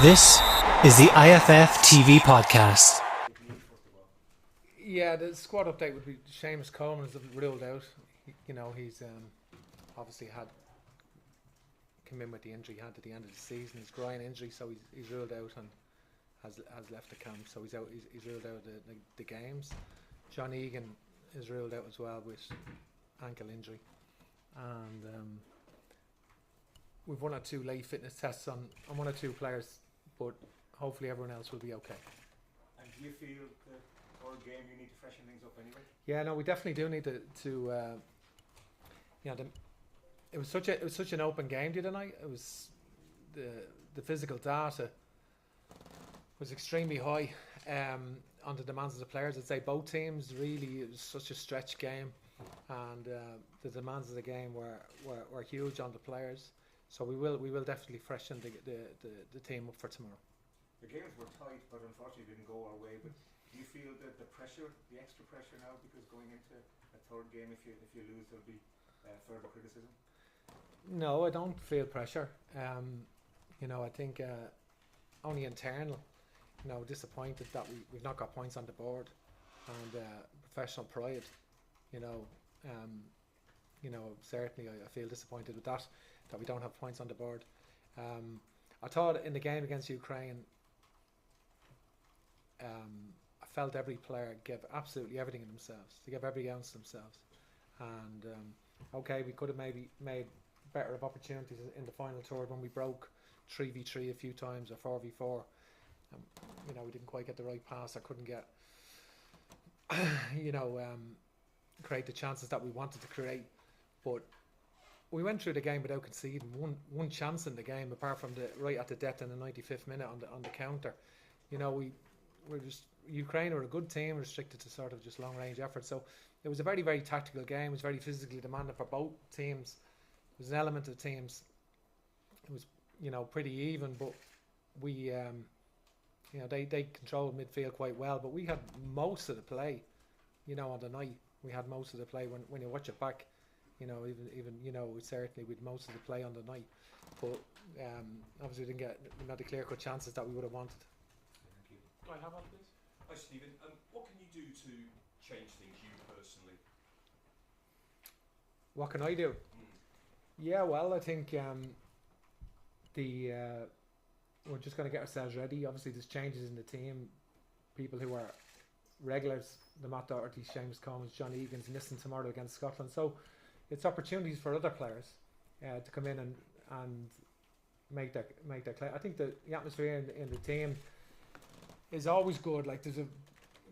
This is the IFF TV podcast. Yeah, the squad update would be Seamus Coleman's ruled out. He's obviously come in with the injury he had at the end of the season, his groin injury, so he's ruled out and has left the camp. So he's out. He's ruled out the games. John Egan is ruled out as well with ankle injury, and we've one or two late fitness tests on one or two players, but hopefully everyone else will be okay. And do you feel that for a game you need to freshen things up anyway? Yeah, no, we definitely do need to it was such an open game the other night. It was the physical data was extremely high on the demands of the players. I'd say both teams really, it was such a stretch game, and the demands of the game were huge on the players. So we will definitely freshen the team up for tomorrow. The games were tight, but unfortunately didn't go our way. But do you feel that the pressure, the extra pressure now, because going into a third game, if you lose, there'll be further criticism? No, I don't feel pressure. I think only internal. Disappointed that we've not got points on the board, and professional pride. Certainly I feel disappointed with that we don't have points on the board. I thought in the game against Ukraine, I felt every player gave absolutely everything in themselves. They gave every ounce themselves, and we could have maybe made better of opportunities in the final third when we broke 3v3 a few times or 4v4. We didn't quite get the right pass. I couldn't get create the chances that we wanted to create, but we went through the game without conceding one chance in the game, apart from right at the death in the 95th minute on the counter. Ukraine are a good team, restricted to sort of just long range effort. So it was a very, very tactical game. It was very physically demanding for both teams. There was an element of teams. It was pretty even, but we they controlled midfield quite well. But we had most of the play. On the night we had most of the play. When you watch it back, even certainly with most of the play on the night. But obviously we didn't get the clear cut chances that we would have wanted. Thank you. Do I have that, please? Hi, Stephen. What can you do to change things, you personally? What can I do? Yeah, well, I think we're just going to get ourselves ready. Obviously, there's changes in the team. People who are regulars, the Matt Doherty, Seamus Coleman, John Egan's missing tomorrow against Scotland. So it's opportunities for other players to come in and make their claim. I think the atmosphere in the team is always good. Like, there's a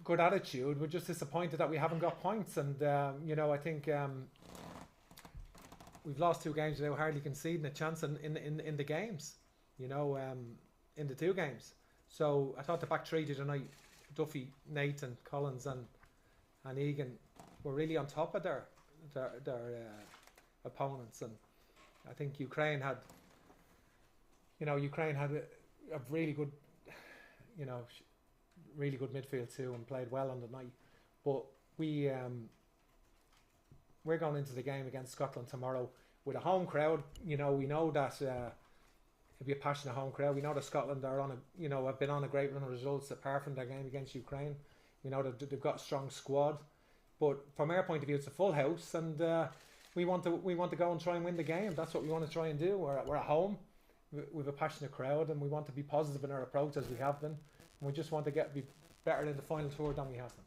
good attitude. We're just disappointed that we haven't got points, and I think we've lost 2 games without hardly conceding a chance in the games. In the 2 games. So I thought the back three tonight, Duffy, Nathan, Collins, and Egan, were really on top of their opponents, and I think Ukraine had a really good really good midfield too, and played well on the night. But we're going into the game against Scotland tomorrow with a home crowd. We know that it'll be a passionate home crowd. We know that Scotland are have been on a great run of results apart from their game against Ukraine. We know that they've got a strong squad, but from our point of view, it's a full house, and we want to go and try and win the game. That's what we want to try and do. We're at home with a passionate crowd, and we want to be positive in our approach as we have been. And we just want to be better in the final third than we have been.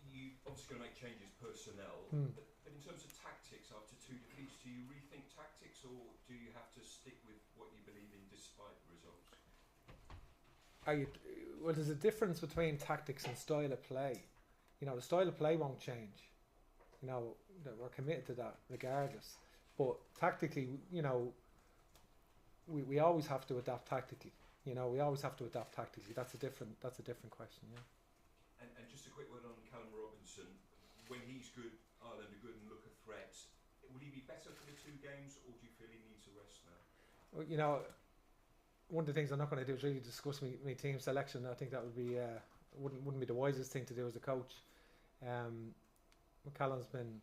You obviously going to make changes personnel, but in terms of tactics, after 2 defeats, do you rethink tactics, or do you have to stick with what you believe in despite the results? Well, there's a difference between tactics and style of play. The style of play won't change. We're committed to that regardless. But tactically, we always have to adapt tactically. We always have to adapt tactically. That's a different question. Yeah. And just a quick word on Callum Robinson. When he's good, Ireland are good and look a threat. Will he be better for the 2 games, or do you feel he needs a rest now? Well, one of the things I'm not going to do is really discuss my team selection. I think that would be wouldn't be the wisest thing to do as a coach. Callum's been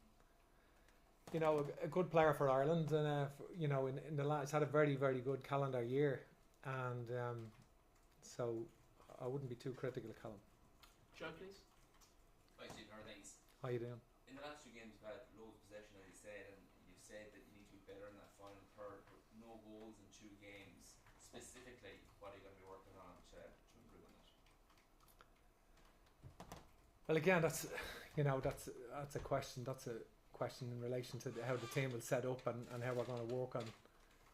a good player for Ireland, and in the last, had a very, very good calendar year. and so I wouldn't be too critical of Callum. John, please. Hi, Steve. How are things? How you doing? In the last two games, you've had loads of possession, as you said, and you've said that you need to be better in that final third, but no goals in 2 games. Specifically, what are you going to be working on to improve on that? Well, again, that's a question. That's a question in relation to how the team will set up and how we're going to work on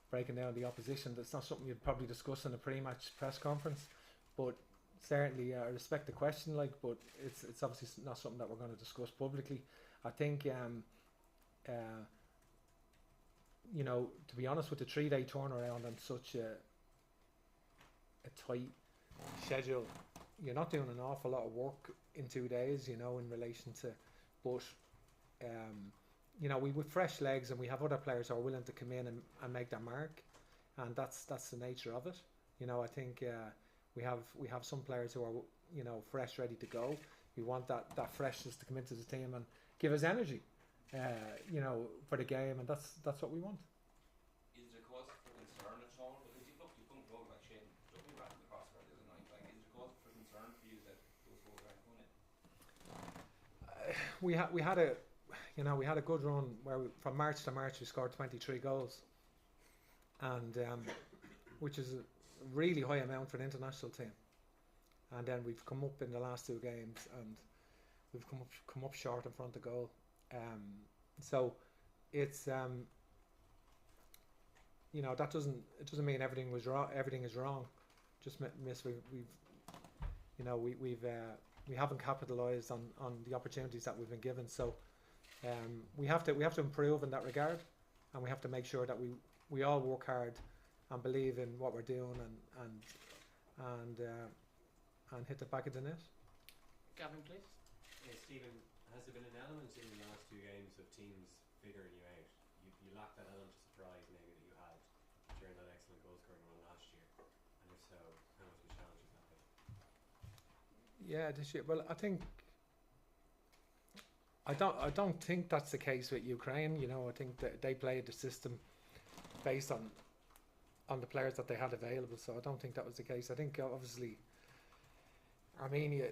breaking down the opposition. That's not something you'd probably discuss in a pre-match press conference, but certainly I respect the question. But it's obviously not something that we're going to discuss publicly. I think, to be honest, with the 3-day turnaround and such a tight schedule, you're not doing an awful lot of work in 2 days, in relation to, but we with fresh legs, and we have other players who are willing to come in and make their mark, and that's the nature of it. I think we have some players who are fresh, ready to go. We want that freshness to come into the team and give us energy, for the game, and that's what we want. Is there cause for concern at all? Because you've done goal like Shane Duffy ran the crossbar the other night. Like, is there cause for concern for you that those goals aren't going in? We had a good run where from March to March we scored 23 goals, and which is a really high amount for an international team. And then we've come up in the last 2 games, and we've come up short in front of goal. So it's that doesn't mean everything was wrong. Everything is wrong. Just miss. We haven't capitalised on the opportunities that we've been given. So we have to improve in that regard, and we have to make sure that we all work hard and believe in what we're doing and hit the back of the net. Gavin, please. Stephen, has there been an element in the last 2 games of teams figuring you out? You lacked that element of surprise maybe that you had during that excellent goal scoring run last year, and if so, how much of a challenge has that been? Yeah, this year. Well, I don't think that's the case with Ukraine. I think that they played the system based on the players that they had available. So I don't think that was the case. I think obviously Armenia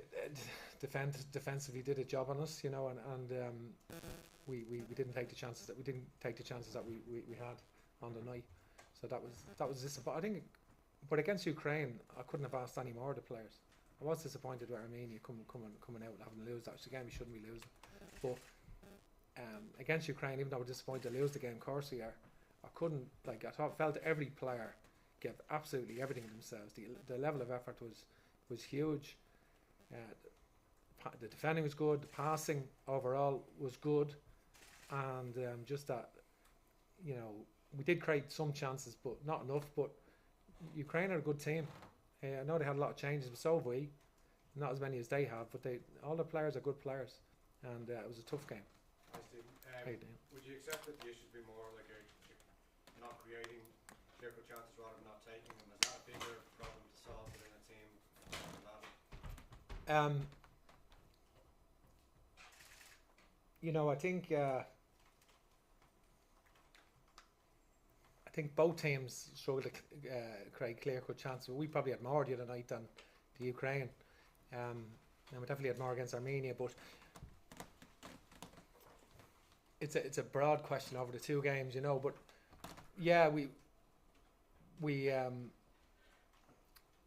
defensively did a job on us, and we didn't take the chances that we had on the night. So that was disappointing. I think, but against Ukraine, I couldn't have asked any more of the players. I was disappointed with Armenia coming out and having to lose. That's a game we shouldn't be losing. But against Ukraine, even though we're disappointed to lose the game, of course we are. I felt every player gave absolutely everything themselves. The level of effort was huge. The defending was good. The passing overall was good, and just that, we did create some chances, but not enough. But Ukraine are a good team. I know they had a lot of changes, but so have we. Not as many as they have, but all the players are good players, and it was a tough game. Hi, Stephen. How you doing? Would you accept that the issue be more like not creating clear-cut chances rather than not taking them? Is that a bigger problem to solve within a team than that? I think both teams struggled to create clear-cut chances. We probably had more the other night than the Ukraine, and we definitely had more against Armenia. But it's a broad question over the 2 games, But yeah, we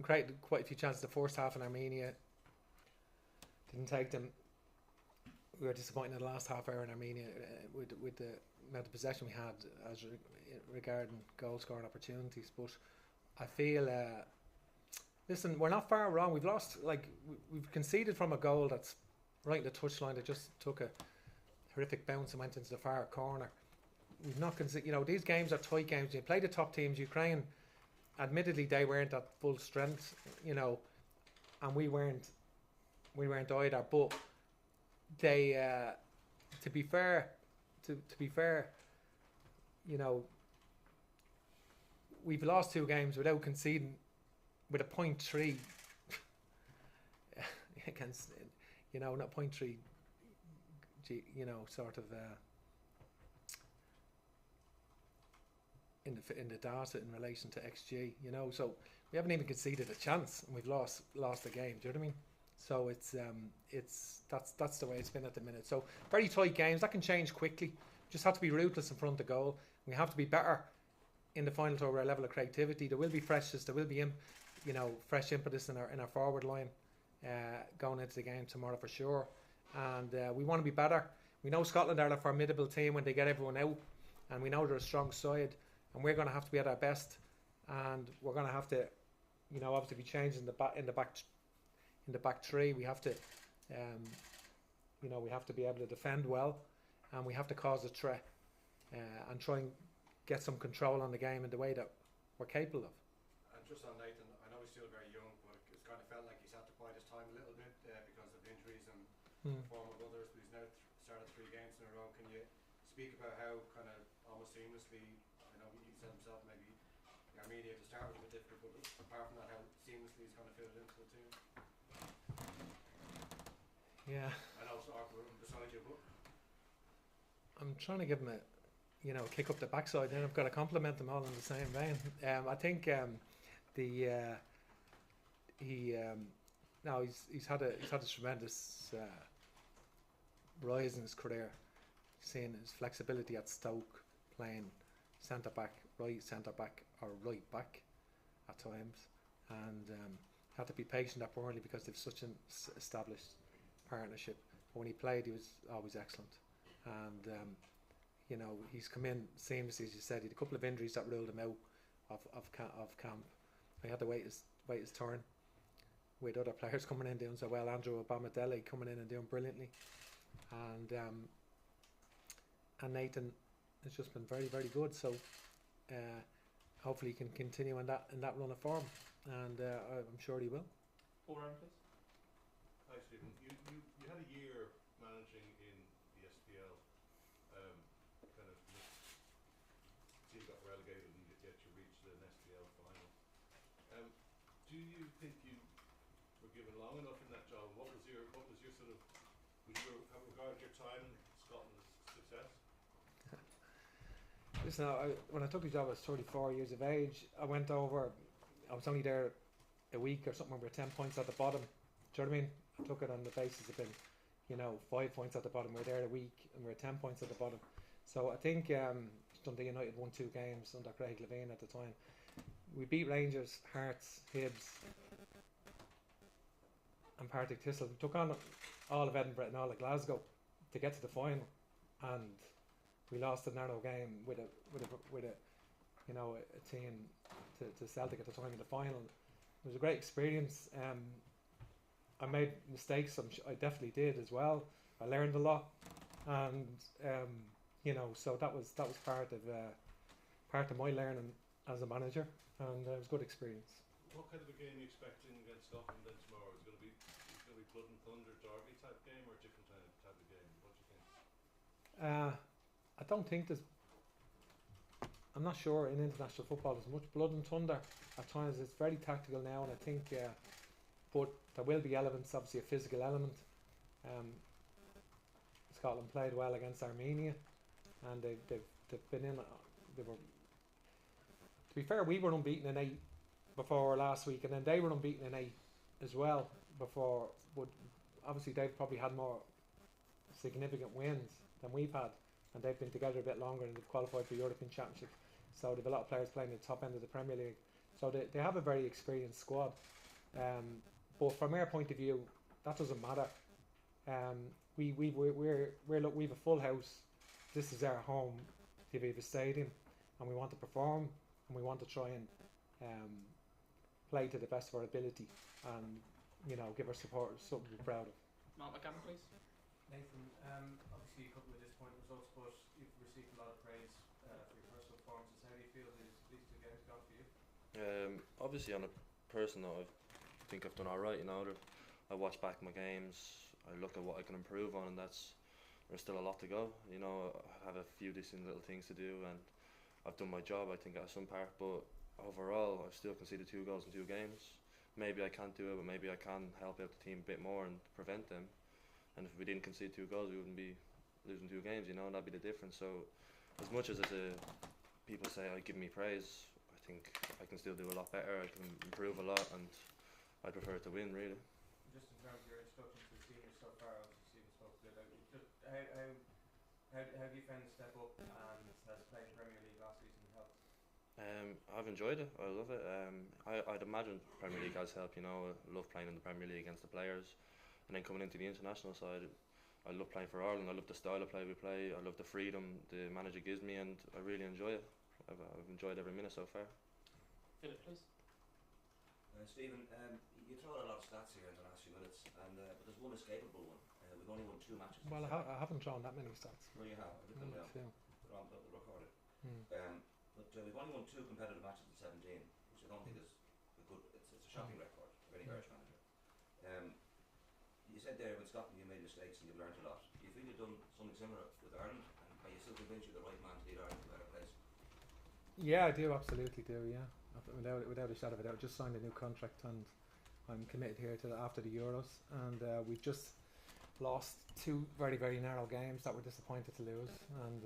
created quite a few chances the first half in Armenia. Didn't take them. We were disappointed in the last half hour in Armenia with the amount of possession we had as regarding goal scoring opportunities. But I feel, listen, we're not far wrong. We've lost, we've conceded from a goal that's right in the touchline that just took a horrific bounce and went into the far corner. We've not conceded. These games are tight games. You play the top teams. Ukraine, admittedly, they weren't at full strength, and we weren't either. But they, to be fair, we've lost 2 games without conceding, with a 0.3 against, not 0.3, sort of in the data in relation to XG. You know, so we haven't even conceded a chance, and we've lost the game. Do you know what I mean? So that's the way it's been at the minute. So very tight games that can change quickly. Just have to be ruthless in front of goal. We have to be better in the final third with our level of creativity. There will be freshness. There will be fresh impetus in our forward line going into the game tomorrow for sure. And we want to be better. We know Scotland are a formidable team when they get everyone out, and we know they're a strong side. And we're going to have to be at our best, and we're going to have to, obviously be changing in the back three. We have to, we have to be able to defend well, and we have to cause a threat, and try and get some control on the game in the way that we're capable of. And just on Nathan, I know he's still very young, but it's kind of felt like he's had to bide his time a little bit because of injuries and form of others. But he's now started 3 games in a row. Can you speak about how kind of almost seamlessly? I know he said himself maybe the Armenia to start was a bit difficult, but apart from that, how seamlessly he's kind of fitted into the team. Yeah. I know it's awkward beside you, but I'm trying to give him a kick up the backside. Then I've got to compliment them all in the same vein. I think he's had a tremendous rise in his career. Seeing his flexibility at Stoke, playing centre back, right centre back, or right back at times, and had to be patient at Burnley because they've such an established partnership. But when he played, he was always excellent, and he's come in seamlessly, as you said. He had a couple of injuries that ruled him out of camp. He had to wait his turn, with other players coming in doing so well. Andrew Obamadele coming in and doing brilliantly, and Nathan has just been very, very good. So hopefully he can continue in that run of form, and I'm sure he will. All round, please. Hi Stephen, you had a year managing in the SPL, kind of team got relegated and yet you reached an SPL final. Do you think you were given long enough in that job? What was your sort of, would you regard your time in Scotland as success? Listen, when I took the job, I was 34 years of age. I went over. I was only there a week or something. We were 10 points at the bottom. Do you know what I mean? I took it on the basis of being, 5 points at the bottom. We were there a week and we were 10 points at the bottom. So I think Dundee United won 2 games under Craig Levein at the time. We beat Rangers, Hearts, Hibs, and Partick Thistle. We took on all of Edinburgh and all of Glasgow to get to the final, and we lost a narrow game with a team to Celtic at the time in the final. It was a great experience. I made mistakes. I definitely did as well. I learned a lot, and so that was part of my learning as a manager, and it was a good experience. What kind of a game are you expecting against Scotland then tomorrow? Is it going to be blood and thunder derby type game, or a different type of game? What do you think? I don't think I'm not sure in international football there's much blood and thunder. At times it's very tactical now, and I think but there will be elements, obviously a physical element. Scotland played well against Armenia, and they've been in. To be fair, we were unbeaten in 8 before last week, and then they were unbeaten in 8 as well before. But obviously they've probably had more significant wins than we've had, and they've been together a bit longer, and they've qualified for European Championship. So they've a lot of players playing at the top end of the Premier League. So they have a very experienced squad. But from our point of view, that doesn't matter. We've a full house. This is our home, the Aviva Stadium, and we want to perform, and we want to try and play to the best of our ability, and give our supporters something to be proud of. Mark McGavin, please. Nathan, obviously a couple of disappointing results, but you've received a lot of praise for your personal performances. How do you feel these 2 games gone for you? Obviously on a personal note, I think I've done alright, I watch back my games, I look at what I can improve on, and there's still a lot to go. I have a few decent little things to do, and I've done my job, I think, at some part, but overall I've still conceded 2 goals in 2 games. Maybe I can't do it, but maybe I can help out the team a bit more and prevent them. And if we didn't concede 2 goals, we wouldn't be losing 2 games, that'd be the difference. So as much as it's a people say give me praise. I think I can still do a lot better. I can improve a lot, and I prefer to win really. Just in terms of your introduction to the seniors so far, obviously Stephen spoke a bit about it. Just how have you found the step up, and has playing Premier League last season helped? I've enjoyed it. I love it. I'd imagine Premier League has helped. You know, I love playing in the Premier League against the players, and then coming into the international side, I love playing for Ireland. I love the style of play we play. I love the freedom the manager gives me, and I really enjoy it. I've enjoyed every minute so far. Philip, please. Stephen, you throw out a lot of stats here in the last few minutes, and but there's one escapable one. We've only won 2 matches. Well, I haven't drawn that many stats. Well, you have. I've written them down. Few. They're recorded. Mm. But we've only won 2 competitive matches in 17, which I don't think is a good. It's a shocking record of any Irish manager. You said there with Scotland you made mistakes and you've learned a lot. Do you feel you've done something similar with Ireland, and are you still convinced you're the right man to lead Ireland to a better place? Yeah, I do, absolutely do, yeah. Without a shadow of a doubt. Just signed a new contract, and I'm committed here to after the Euros, and we've just lost 2 very, very narrow games that we're disappointed to lose, and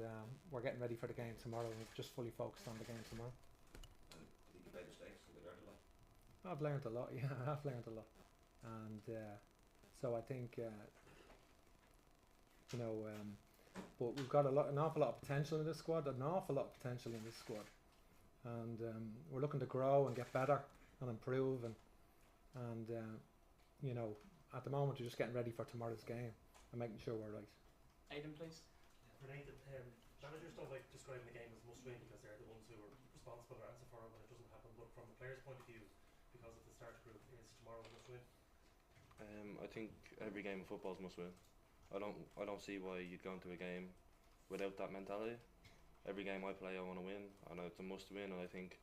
we're getting ready for the game tomorrow, and we're just fully focused on the game tomorrow. And do you think you made mistakes? Have you learned a lot? I've learned a lot, yeah, I have learned a lot, and so I think but we've got an awful lot of potential in this squad, and we're looking to grow and get better and improve, and at the moment we're just getting ready for tomorrow's game and making sure we're right. Aidan, please. For Nathan, managers don't like describing the game as must win because they're the ones who are responsible or answer for it when it doesn't happen, but from the players' point of view, because of the start group, is tomorrow a must win? I think every game of football is must win. I don't see why you'd go into a game without that mentality. Every game I play, I want to win, and it's a must win. And I think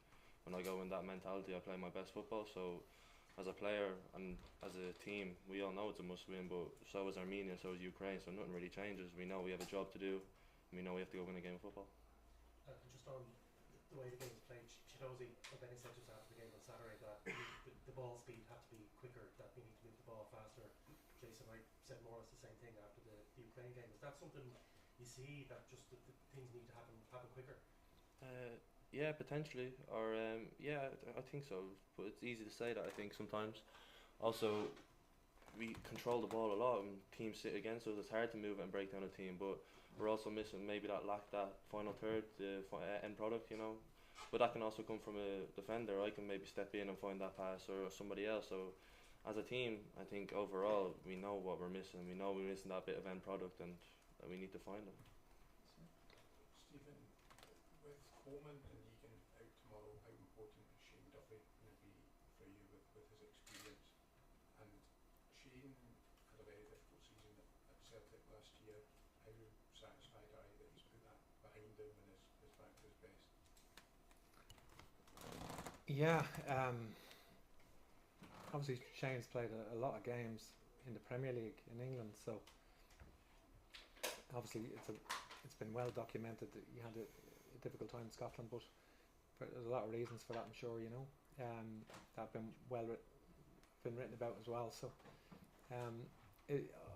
when I go in that mentality, I play my best football. So, as a player and as a team, we all know it's a must win. But so is Armenia, so is Ukraine. So nothing really changes. We know we have a job to do. And we know we have to go win a game of football. And just on the way the game is played, Chinozi or Benny said just after the game on Saturday that the ball speed had to be quicker, that we need to move the ball faster. Jason Wright said more or less the same thing after the Ukraine game. Is that something you see, that just the things need to happen quicker? Yeah, potentially. Or yeah, I think so. But it's easy to say that, I think, sometimes. Also, we control the ball a lot, and teams sit against us. It's hard to move it and break down a team, but we're also missing maybe that final third, the end product, you know. But that can also come from a defender. I can maybe step in and find that pass, or somebody else. So as a team, I think overall we know what we're missing. We know we're missing that bit of end product, and we need to find it. Stephen, with Coleman and Egan out tomorrow, how important is Shane Duffy going to be for you with his experience? And Shane had a very difficult season at Celtic last year. How satisfied are you that he's put that behind him and is back to his best? Yeah, obviously Shane's played a lot of games in the Premier League in England, so obviously it's been well documented that he had a difficult time in Scotland, but there's a lot of reasons for that, I'm sure, you know, that have been been written about as well. So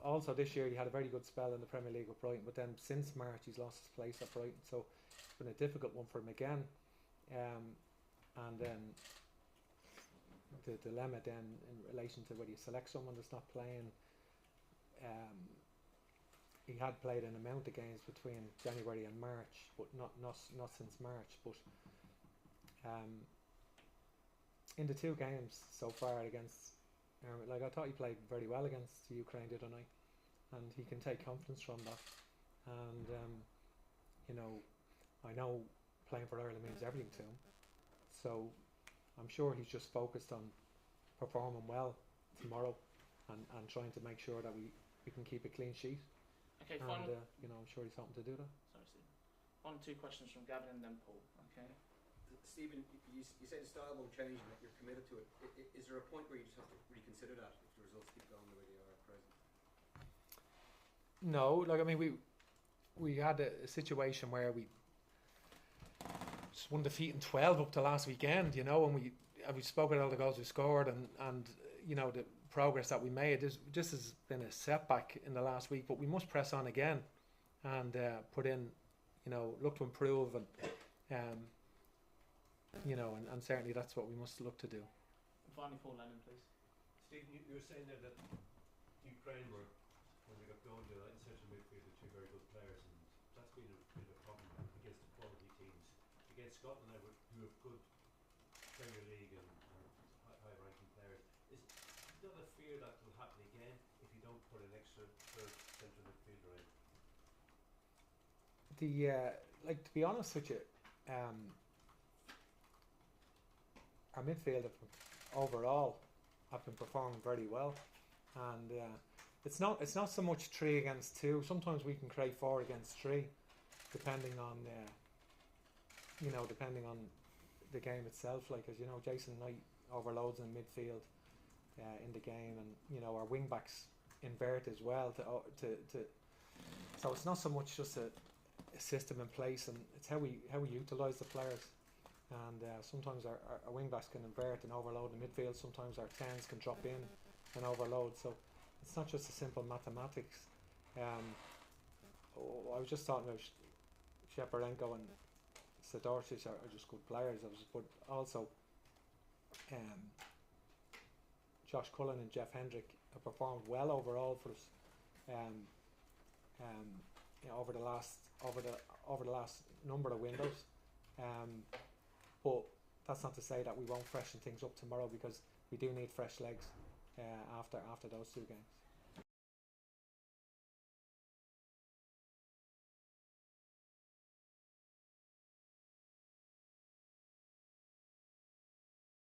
also this year he had a very good spell in the Premier League with Brighton, but then since March he's lost his place at Brighton, so it's been a difficult one for him again. And then the dilemma then in relation to whether you select someone that's not playing. He had played an amount of games between January and March, but not since March. But in the 2 games so far against, like I thought he played very well against Ukraine the other night, and he can take confidence from that. And you know, I know playing for Ireland means everything to him, so I'm sure he's just focused on performing well tomorrow and trying to make sure that we can keep a clean sheet. Okay, and final. you know, I'm sure he's hoping to do that. Sorry, Stephen. 1 or 2 questions from Gavin and then Paul. Okay. Stephen, you say the style won't change and that you're committed to it. Is there a point where you just have to reconsider that if the results keep going the way they are at present? No, like I mean, we had a situation where we just won defeat in 12 up to last weekend, you know, and we spoke about all the goals we scored and you know the progress that we made. This has been a setback in the last week, but we must press on again and put in, you know, look to improve and and certainly that's what we must look to do. And finally, Paul Lennon, please. Stephen, you were saying there that Ukraine were, when they got going, they in central midfield with two very good players, and that's been a bit of a problem against the quality teams. Against Scotland, who have good Premier League and high-ranking players, is not a fear that will happen again if you don't put an extra third central midfielder in? To be honest with you, our midfield overall have been performing very well, and it's not so much 3 against 2. Sometimes we can create 4 against 3, depending on the game itself. Like, as you know, Jason Knight overloads in midfield in the game, and our wing backs invert as well. So it's not so much just a system in place, and it's how we utilise the players. And sometimes our wing backs can invert and overload the midfield. Sometimes our 10s can drop in and overload. So it's not just a simple mathematics. I was just talking about Sheparenko and Sidorcic are just good players. But also Josh Cullen and Jeff Hendrick have performed well overall for us. Over the last number of windows. But that's not to say that we won't freshen things up tomorrow, because we do need fresh legs after those 2 games.